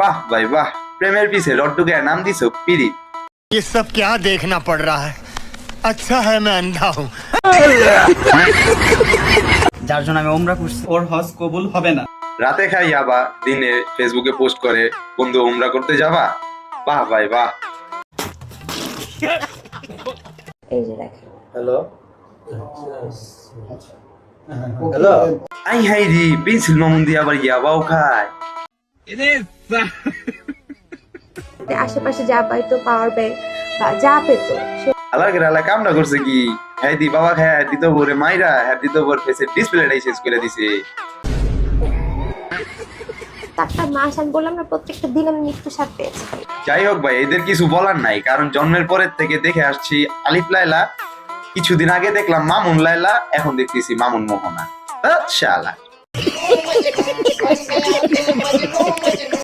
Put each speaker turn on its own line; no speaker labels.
বাহ ভাই বাহ, প্রেমের পিছে লড্ডুকে নাম দিছো পিরিত।
ये सब क्या देखना पड़ रहा है अच्छा है मैं अंधा हूँ
যার জন্য আমি উমরা করছি ওর হজ কবুল হবে না।
রাতে খাই আবার দিনে ফেসবুকে পোস্ট করে বন্ধু উমরা করতে যাবা। বাহ ভাই বাহ।
এই যে দেখেন
আই হাই রি পেন্সিল মামুন দিয়ে আবার ইয়াবাও খায়।
আশেপাশে যা পাইতো পাওয়ার ব্যাংক বা যা পেতো
আলাগের আলা কামটা করছে কি, হ্যাঁ দি বাবা খায়, হ্যাঁ দিত ভোরে মাইরা, হ্যাঁ দিত ভোর ফেসের ডিসপ্লেটাই শেষ করে দিছে।
তারটা মাস আমি বললাম না, প্রত্যেকটা দিন আমি মৃত্যুর স্বাদ পেয়েছি।
যাই হোক ভাই, এদের কিছু বলার নাই, কারণ জন্মের পরের থেকে দেখে আসছি আলিফ লায়লা, কিছুদিন আগে দেখলাম মামুন লায়লা, এখন দেখতেছি মামুন মোহনা। শালা